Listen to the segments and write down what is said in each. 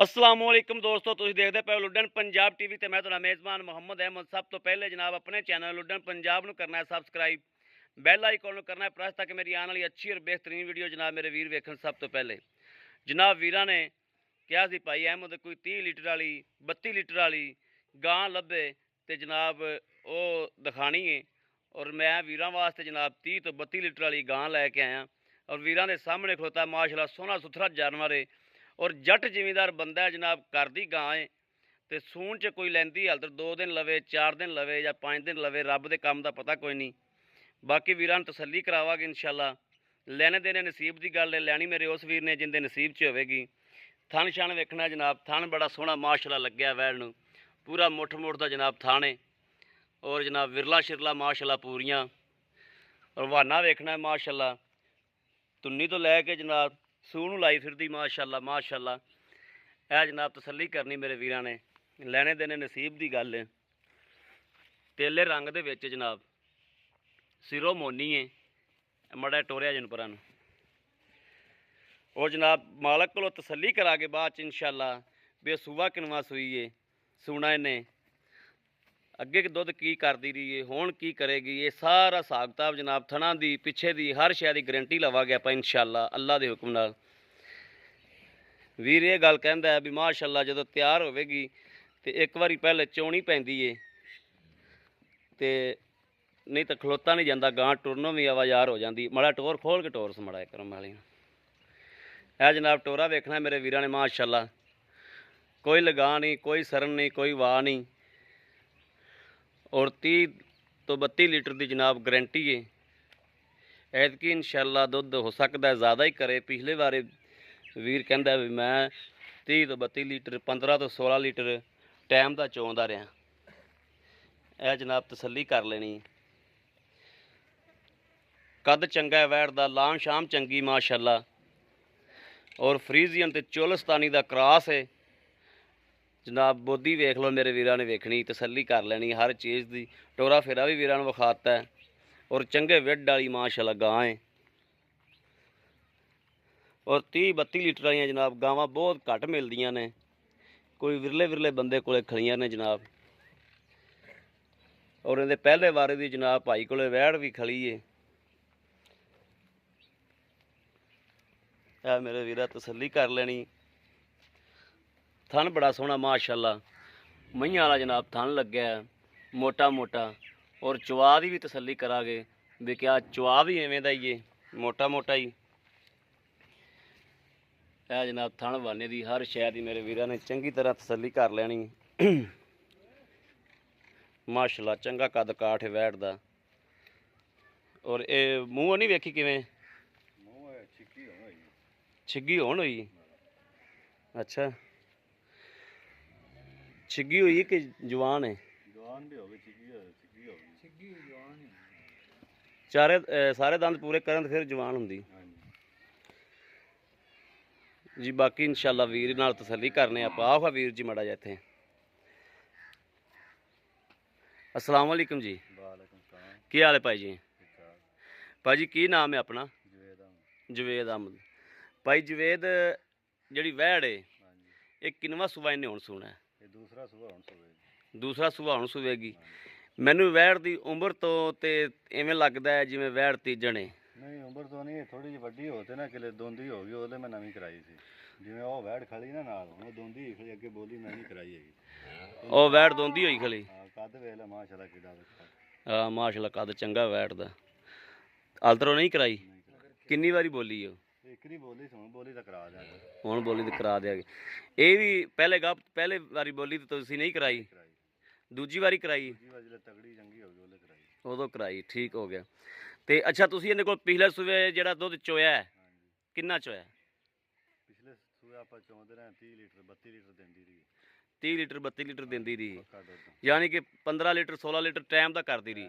अस्सलाम वालेकुम दोस्तों, तुसीं देखदे पए हो लुड्डन पंजाब टीवी ते मैं तुहाडा मेज़बान मोहम्मद अहमद। सब तो पहले जनाब अपने चैनल लुड्डन पंजाब नूं करना है सबसक्राइब, बैल आइकन नूं करना है प्रेस ताकि मेरी आने वाली अच्छी और बेहतरीन वीडियो जनाब मेरे वीर वेखण। सब तो पहले जनाब वीरां ने कहा सी भाई अहमद कोई 30 लीटर वाली 32 लीटर वाली गां लभे ते जनाब वो दिखानी है। और मैं वीरां वास्ते जनाब 30 तो 32 लीटर वाली गां लैके आया और वीरां दे सामने खलोता माशाल्लाह सोहना सुथरा जानवर है और जट जिमीदार बंदा है जनाब। घर दी गां है तो सून च कोई लैंदी हाल तो 2 दिन लवे 4 दिन लवे या 5 दिन लवे, रब के काम का पता कोई नहीं। बाकी वीरां तसल्ली करावांगे इंशाल्लाह। लैने देने नसीब की गल है, लैनी मेरे उस वीर ने जिंदे नसीब च होवेगी। थन छन वेखना जनाब, थन बड़ा सोहना माशाल्लाह लग्या वैड़ नूं, पूरा मुठ मुठ दा जनाब थन है और जनाब विरला शिरला माशाल्लाह पूरियां। और वाना वेखना माशाल्लाह, तुन्नी तो लैके जनाब सूह लाई फिरदी माशाल्लाह माशाल्लाह। है जनाब तसल्ली करनी मेरे वीरां ने, लैने देने नसीब की गल है। तेले रंग दे विच जनाब, सिरों मोनी है, मड़ा टोरिया जनपरां नूं। और जनाब मालक को तसल्ली करा के बाद इंशाल्लाह भी सूबा किनवा सूई है, सूना इन्हें अगे दुध की करती रही है, हुण की करेगी, ये सारा हिसाब किताब जनाब थणा दी पिछे दी हर शै दी गारंटी लवांगे आपां इंशाल्लाह अल्लाह के हुक्म नाल। वीर ये गल कहंदा है भी माशाल्लाह जदों तैयार होवेगी तो एक बारी पहले चोनी पैंदी है ते नहीं तो खलोता नहीं जाता, गां टुरनों भी आवाजार हो जाती। माड़ा टोर खोल के टोर समड़ा करम वाली है जनाब। टोरा वेखना मेरे वीरां ने माशाल्लाह, कोई लगा नहीं, कोई सरन नहीं, कोई वाह नहीं। और 30 तो 32 लीटर की जनाब गारंटी है। ऐतकी इंशाल्लाह दुध हो सकता है ज़्यादा ही करे। पिछले बारे वीर कहंदा भी मैं 30 तो 32 लीटर 15 तो 16 लीटर टाइम का चोंदा रहा। यह जनाब तसल्ली कर लेनी। कद चंगा है वैड़ दा, लाम शाम चंगी माशाल्लाह। और फ्रीजियन ते चोलस्तानी दा क्रॉस है जनाब। बोधी वेख लो मेरे वीरां ने वेखनी, तसल्ली कर लेनी हर चीज़ की। टोरा फेरा भी वीरां ने विखाता है और चंगे विड वाली माशाल्लाह गां है। और 30-32 लीटर वाली जनाब गावां बहुत घट मिलदियां ने, कोई विरले विरले बंदे कोले खड़ियां ने जनाब। और इहदे पहले बारे दी जनाब भाई कोले वैड़ भी खड़ी है। मेरे वीरा तसल्ली कर लेनी। थन बड़ा सोहना माशाल्लाह, मईयां वाला जनाब थन लग्या है मोटा मोटा। और चवा की भी तसल्ली करांगे भी क्या चवा भी इवें दा ही है, मोटा मोटा ही है जनाब। थन वाने की हर शै दी मेरे वीरां ने चंगी तरह तसल्ली कर लेनी। माशाल्लाह चंगा कद काठ है वैड़ दा। और ये मूँह नहीं वेखी किवें छिग्गी होन हुई? अच्छा छिग्गी हुई कि जवान है? जवान भी होगी, छिग्गी होगी। चारे सारे दंद पूरे करन फिर जवान हुंदी जी। बाकी इंशाल्लाह वीर नाल तसल्ली करने आप। आओ वीर जी मड़ा जा इत्थे। अस्सलाम वालेकुम जी, की हाल है भाई जी? भाई जी की नाम है अपना? जवेद अहमद। भाई जवेद जी वैड़ है ये किनवा सूबा इन्हें हुण सूना है? दूसरा सूबा हुण सूवेगी। मैनू वैड़ की उम्र तो इवें लगता है जिवें वैड़ तीजण है। नहीं उम्र तो नहीं, थोड़ी जी वड्डी होते ना किले दोंदी हो गई, ओदे मैं नवीं कराई सी। जिवें ओ वैड़ खड़ी ना नाल हुण दोंदी ही खड़ी, अगे बोली मैं नहीं कराई हैगी। ओ वैड़ दोंदी होई खली? हां कद वेख ले माशाल्लाह किडा दा। हां माशाल्लाह कद चंगा वैड़ दा। अलतरों नहीं कराई? किन्नी वारी बोली हो? एकरी बोली सुन, बोली तो करा देंगे। हुण बोली तो करा देंगे। ये भी पहले वारी बोली तो तुसीं नहीं कराई, दूजी वारी कराई? तगड़ी चंगी हो गई ओले कराई, उदों कराई, ठीक हो गया। तो अच्छा तुसीं इहदे कोल पिछले सूबे जिहड़ा दुध चोया है किन्ना चोया? पिछले सूबे आप चौंदे रहे 30 लीटर 32 लीटर देंदी रही। 30 लीटर 32 लीटर देंदी रही, यानी कि 15 लीटर 16 लीटर टाइम का करती रही।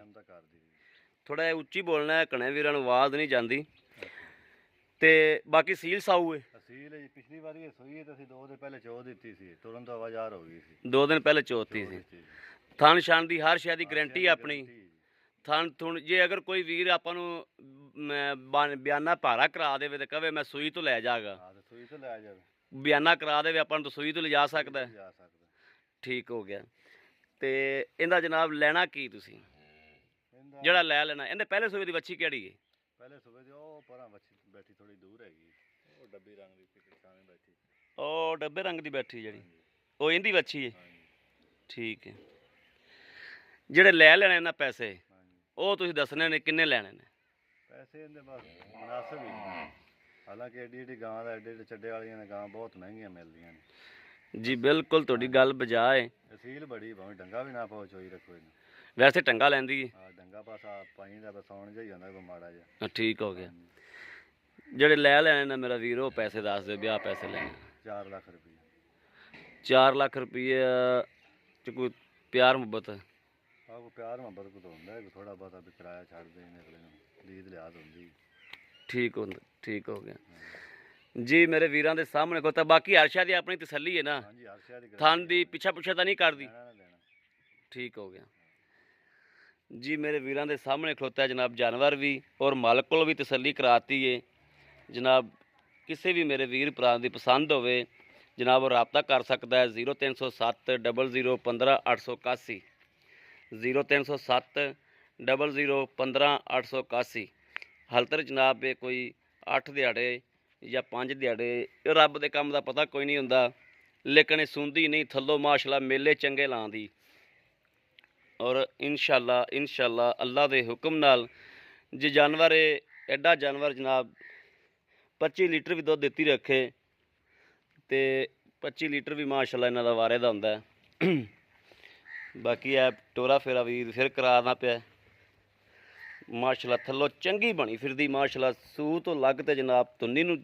थोड़ा जिहा उच्ची बोलना है, कने वीरां नूं आवाज़ नहीं जाती। ते बाकी सील साऊ है? सील पिछली बारी सोई है तो 2 दिन पहले चो दी सी, तुरंत आवाजार हो गई सी। 2 दिन पहले चोती सी। थन शान की हर शै की गारंटी अपनी। थन थुन जे अगर कोई वीर आपां नूं बयाना भारा करा दे तो कहे मैं सूई तो लै जागा, सूई तो लै जावे। ਬਿਆਨਾ ਕਰਾ ਦੇਵੇ ਆਪਾਂ ਨੂੰ ਰਸੋਈ ਤੋਂ ਲਿਜਾ ਸਕਦਾ ਹੈ। ਜਾ ਸਕਦਾ। ਠੀਕ ਹੋ ਗਿਆ। ਤੇ ਇਹਦਾ ਜਨਾਬ ਲੈਣਾ ਕੀ ਤੁਸੀਂ ਇਹਦਾ ਜਿਹੜਾ ਲੈ ਲੈਣਾ? ਇਹਦੇ ਪਹਿਲੇ ਸੂਬੇ ਦੀ ਵੱਛੀ ਕਿਹੜੀ ਹੈ? ਪਹਿਲੇ ਸੂਬੇ ਦੀ ਉਹ ਪਰਾਂ ਬੈਠੀ ਥੋੜੀ ਦੂਰ ਹੈਗੀ, ਉਹ ਡੱਬੀ ਰੰਗ ਦੀ ਸਾਹਮਣੇ ਬੈਠੀ। ਉਹ ਡੱਬੇ ਰੰਗ ਦੀ ਬੈਠੀ ਜਿਹੜੀ, ਹਾਂਜੀ ਉਹ ਇਹਦੀ ਵੱਛੀ ਹੈ। ਹਾਂਜੀ ਠੀਕ ਹੈ। ਜਿਹੜੇ ਲੈ ਲੈਣੇ ਇਹਨਾਂ ਪੈਸੇ, ਹਾਂਜੀ। ਉਹ ਤੁਸੀਂ ਦੱਸਣੇ ਨੇ ਕਿੰਨੇ ਲੈਣੇ ਨੇ? ਪੈਸੇ ਇਹਦੇ ਬਸ ਮੁਨਾਸਿਬ ਹੀ ਨੇ। ਹਾਲਾਂਕਿ ਐਡੀ ਐਡੀ ਗਾਂ ਦਾ ਐਡੇ ਚੱਡੇ ਵਾਲੀਆਂ ਨੇ ਗਾਂ ਬਹੁਤ ਮਹਿੰਗੀਆਂ ਮਿਲਦੀਆਂ ਨੇ। ਜੀ ਬਿਲਕੁਲ ਤੁਹਾਡੀ ਗੱਲ ਬਜਾ ਹੈ। ਅਸੀਲ ਬੜੀ ਭਾਵੇਂ ਡੰਗਾ ਵੀ ਨਾ ਪਾਓ ਚੋਈ ਰੱਖੋ ਇਹਨੂੰ। ਵੈਸੇ ਟੰਗਾ ਲੈਂਦੀ ਹੈ। ਹਾਂ ਡੰਗਾ ਬਸ ਆ ਪਾਣੀ ਦਾ ਬਸਾਉਣ ਜਿਹਾ ਹੀ ਹੁੰਦਾ ਕੋਈ ਮਾੜਾ ਜਿਹਾ। ਠੀਕ ਹੋ ਗਿਆ। ਹਾਂਜੀ। ਜਿਹੜੇ ਲੈ ਲੈਣੇ ਨੇ ਮੇਰਾ ਵੀਰ, ਉਹ ਪੈਸੇ ਦੱਸ ਦਿਓ, ਵਿਆਹ ਪੈਸੇ ਲੈਣੇ। 4 ਲੱਖ ਰੁਪਏ। 4 ਲੱਖ ਰੁਪਏ ਚ ਕੋਈ ਪਿਆਰ ਮੁਹੱਬਤ? ਆਹ ਕੋਈ ਪਿਆਰ ਮੁਹੱਬਤ ਕੋ ਹੁੰਦਾ ਹੈ, ਥੋੜਾ ਬਹੁਤਾ ਵੀ ਕਿਰਾਇਆ ਛੱਡਦੇ ਨੇ ਅਗਲੇ ਨੂੰ, ਲੀਦ ਲਿਆਦ ਹੁੰਦੀ। ਠੀਕ ਹੁੰਦਾ, ਠੀਕ ਹੋ ਗਿਆ ਜੀ। ਮੇਰੇ ਵੀਰਾਂ ਦੇ ਸਾਹਮਣੇ ਕੋ ਤਾਂ ਬਾਕੀ ਹਰਸ਼ਾ ਦੀ ਆਪਣੀ ਤਸੱਲੀ ਹੈ ਨਾ, ਹਾਂਜੀ ਹਰ ਸ਼ਹਿਰ ਦੀ ਥਣ ਦੀ ਪਿੱਛਾ ਪੁੱਛਾ ਤਾਂ ਨਹੀਂ ਕਰਦੀ। ਲੈਣਾ ਨਾ ਲੈਣਾ। ਠੀਕ ਹੋ ਗਿਆ ਜੀ। ਮੇਰੇ ਵੀਰਾਂ ਦੇ ਸਾਹਮਣੇ ਖਲੋਤਾ ਹੈ ਜਨਾਬ ਜਾਨਵਰ ਵੀ, ਔਰ ਮਾਲਕ ਕੋਲ ਵੀ ਤਸੱਲੀ ਕਰਾਤੀ ਹੈ ਜਨਾਬ। ਕਿਸੇ ਵੀ ਮੇਰੇ ਵੀਰ ਭਰਾ ਦੀ ਪਸੰਦ ਹੋਵੇ ਜਨਾਬ, ਉਹ ਰਾਬਤਾ ਕਰ ਸਕਦਾ ਹੈ 0307 00 15 881, 0307 00 15 881। ਹਾਲਤਰ ਜਨਾਬ ਇਹ ਕੋਈ 8 ਦਿਹਾੜੇ ਜਾਂ 5 ਦਿਹਾੜੇ, ਇਹ ਰੱਬ ਦੇ ਕੰਮ ਦਾ ਪਤਾ ਕੋਈ ਨਹੀਂ ਹੁੰਦਾ, ਲੇਕਿਨ ਇਹ ਸੁਣਦੀ ਨਹੀਂ ਥੱਲੋਂ ਮਾਸ਼ਾਅੱਲਾ ਮੇਲੇ ਚੰਗੇ ਲਾਉਂਦੀ। ਔਰ ਇਨਸ਼ਾਅੱਲਾ ਅੱਲਾ ਦੇ ਹੁਕਮ ਨਾਲ ਜੇ ਜਾਨਵਰ ਐਡਾ ਜਾਨਵਰ ਜਨਾਬ 25 ਲੀਟਰ ਵੀ ਦੁੱਧ ਦਿੱਤੀ ਰੱਖੇ ਤੇ 25 ਲੀਟਰ ਵੀ ਮਾਸ਼ਾਅੱਲਾ ਇਹਨਾਂ ਦਾ ਵਾਰੇ ਦਾ ਹੁੰਦਾ ਹੈ। ਬਾਕੀ ਇਹ ਟੋਰਾ ਫੇਰਾ ਵੀ ਫਿਰ ਕਰਾਉਣਾ ਪਿਆ ਮਾਸ਼ਾਅੱਲਾ। ਥੱਲੋਂ ਚੰਗੀ ਬਣੀ ਫਿਰਦੀ ਮਾਸ਼ਾਅੱਲਾ, ਸੂ ਤੋਂ ਲੱਗ ਤੇ ਜਨਾਬ ਧੁੰਨੀ ਨੂੰ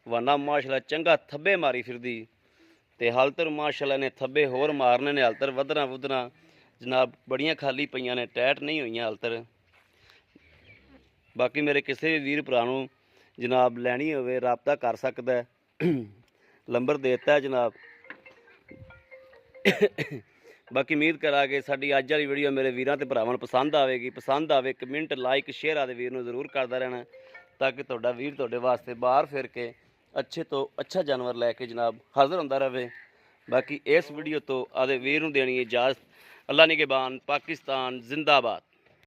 ਵਾਨਾ ਮਾਸ਼ਾਅੱਲਾ ਚੰਗਾ ਥੱਬੇ ਮਾਰੀ ਫਿਰਦੀ। ਤੇ ਹਾਲਤਰ ਮਾਸ਼ਾਅੱਲਾ ਨੇ ਥੱਬੇ ਹੋਰ ਮਾਰਨੇ ਨੇ, ਹਾਲਤਰ ਵਧਣਾ ਵੁਧਣਾ ਜਨਾਬ ਬੜੀਆਂ ਖਾਲੀ ਪਈਆਂ ਨੇ, ਟੈਟ ਨਹੀਂ ਹੋਈਆਂ ਹਾਲਤਰ। ਬਾਕੀ ਮੇਰੇ ਕਿਸੇ ਵੀ ਵੀਰ ਭਰਾ ਨੂੰ ਜਨਾਬ ਲੈਣੀ ਹੋਵੇ ਰਾਬਤਾ ਕਰ ਸਕਦਾ ਹੈ, ਨੰਬਰ ਦੇ ਦਿੱਤਾ ਹੈ ਜਨਾਬ। ਬਾਕੀ ਉਮੀਦ ਕਰਾਂਗੇ ਸਾਡੀ ਅੱਜ ਵਾਲੀ ਵੀਡੀਓ ਮੇਰੇ ਵੀਰਾਂ ਤੇ ਭਰਾਵਾਂ ਨੂੰ ਪਸੰਦ ਆਵੇਗੀ। ਪਸੰਦ ਆਵੇ ਕਮੈਂਟ ਲਾਈਕ ਸ਼ੇਅਰ ਆਦੇ ਵੀਰ ਨੂੰ ਜ਼ਰੂਰ ਕਰਦਾ ਰਹਿਣਾ, ਤਾਂ ਕਿ ਤੁਹਾਡਾ ਵੀਰ ਤੁਹਾਡੇ ਵਾਸਤੇ ਬਾਹਰ ਫਿਰ ਕੇ ਅੱਛੇ ਤੋਂ ਅੱਛਾ ਜਾਨਵਰ ਲੈ ਕੇ ਜਨਾਬ ਹਾਜ਼ਰ ਹੁੰਦਾ ਰਹੇ। ਬਾਕੀ ਇਸ ਵੀਡੀਓ ਤੋਂ ਆਦੇ ਵੀਰ ਨੂੰ ਦੇਣੀ ਇਜਾਜ਼ਤ। ਅੱਲਾ ਨਿਗਹਿਬਾਨ, ਪਾਕਿਸਤਾਨ ਜ਼ਿੰਦਾਬਾਦ।